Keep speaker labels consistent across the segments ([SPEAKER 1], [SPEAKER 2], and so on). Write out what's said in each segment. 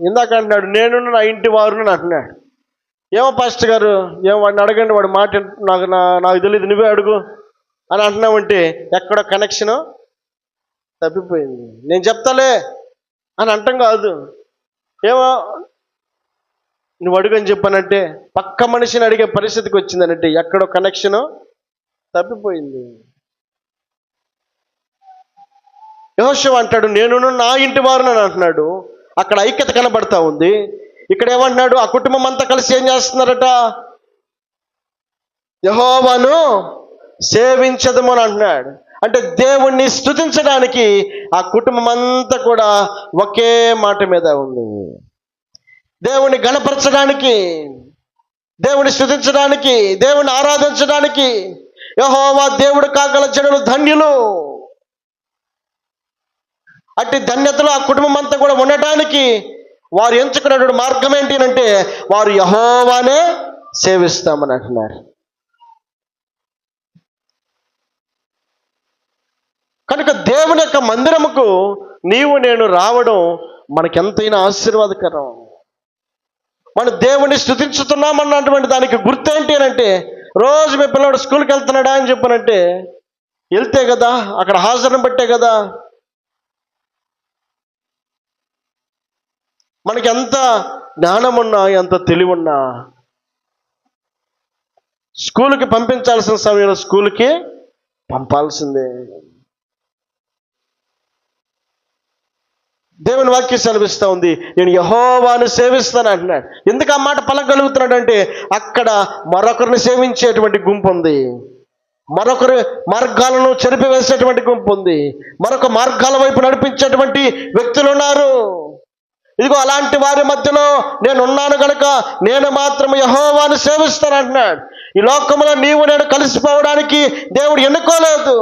[SPEAKER 1] ఇందాక అంటున్నాడు నేను నా ఇంటి వారుని అంటున్నాడు. ఏమో పాస్టర్ గారు, ఏమో వాడిని అడగండి, వాడు మాట నాకు తెలియదు, నువ్వే అడుగు అని అంటున్నావంటే ఎక్కడో కనెక్షను తప్పిపోయింది. నేను చెప్తాలే అని అంటాం కాదు. ఏమో నువ్వు అడుగని చెప్పానంటే పక్క మనిషిని అడిగే పరిస్థితికి వచ్చిందనంటే ఎక్కడో కనెక్షను తప్పిపోయింది. యెహోషువ అంటాడు నేను నా ఇంటి వారుని అని అంటున్నాడు. అక్కడ ఐక్యత కనబడతా ఉంది. ఇక్కడ ఏమంటున్నాడు, ఆ కుటుంబం అంతా కలిసి ఏం చేస్తున్నారట, యెహోవాను సేవించదము అని అంటున్నాడు. అంటే దేవుణ్ణి స్తుతించడానికి ఆ కుటుంబం అంతా కూడా ఒకే మాట మీద ఉంది. దేవుణ్ణి గణపరచడానికి, దేవుని స్తుతించడానికి, దేవుని ఆరాధించడానికి యెహోవా దేవుడు కాగల జనులు ధన్యులు. అట్టి ధన్యతలో ఆ కుటుంబం అంతా కూడా ఉండటానికి వారు ఎంచుకున్నటువంటి మార్గం ఏంటి అంటే వారు యెహోవానే సేవిస్తామని అంటున్నారు. కనుక దేవుని యొక్క మందిరముకు నీవు నేను రావడం మనకెంతైనా ఆశీర్వాదకరం. మనం దేవుని స్తుతించుతున్నామన్నటువంటి దానికి గుర్తేంటి అని అంటే రోజు మీ పిల్లవాడు స్కూల్కి వెళ్తున్నాడా అని చెప్పనంటే వెళ్తే కదా, అక్కడ హాజరుని బట్టే కదా. మనకి ఎంత జ్ఞానం ఉన్నా, ఎంత తెలివి ఉన్నా స్కూల్కి పంపించాల్సిన సమయంలో స్కూల్కి పంపాల్సిందే. దేవుని వాక్యం సెలవిస్తూ ఉంది నేను యెహోవాను సేవిస్తాను అంటున్నాడు. ఎందుకు ఆ మాట పలకగలుగుతున్నాడు అంటే అక్కడ మరొకరిని సేవించేటువంటి గుంపు ఉంది, మరొకరి మార్గాలను చెరిపివేసేటువంటి గుంపు ఉంది, మరొక మార్గాల వైపు నడిపించేటువంటి వ్యక్తులు ఉన్నారు. ఇదిగో అలాంటి వారి మధ్యలో నేను ఉన్నాను కనుక నేను మాత్రం యెహోవాను సేవిస్తాను అంటున్నాడు. ఈ లోకంలో నీవు నేను కలిసిపోవడానికి దేవుడు ఎన్నుకోలేదు.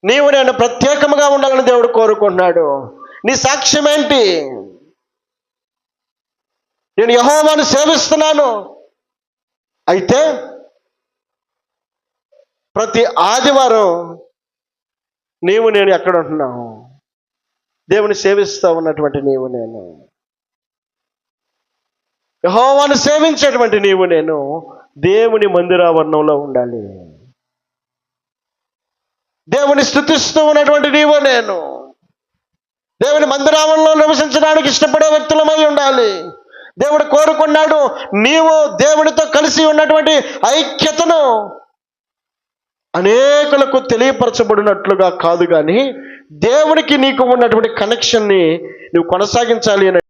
[SPEAKER 1] నీవు నేను ప్రత్యేకముగా ఉండాలని దేవుడు కోరుకుంటున్నాడు. నీ సాక్ష్యం ఏంటి? నేను యెహోవాను సేవిస్తున్నాను. అయితే ప్రతి ఆదివారం నీవు నేను ఎక్కడ ఉంటున్నావు? దేవుని సేవిస్తూ ఉన్నటువంటి నీవు నేను, యెహోవాను సేవించేటువంటి నీవు నేను దేవుని మందిరావరణంలో ఉండాలి. దేవుని స్తుతిస్తూ ఉన్నటువంటి నీవు నేను దేవుని మందిరావరణంలో నివసించడానికి ఇష్టపడే వ్యక్తులమై ఉండాలి. దేవుడు కోరుకున్నాడు నీవు దేవునితో కలిసి ఉన్నటువంటి ఐక్యతను అనేకులకు తెలియపరచబడినట్లుగా కాదు, కానీ దేవునికి నీకు ఉన్నటువంటి కనెక్షన్ని నువ్వు కొనసాగించాలి అని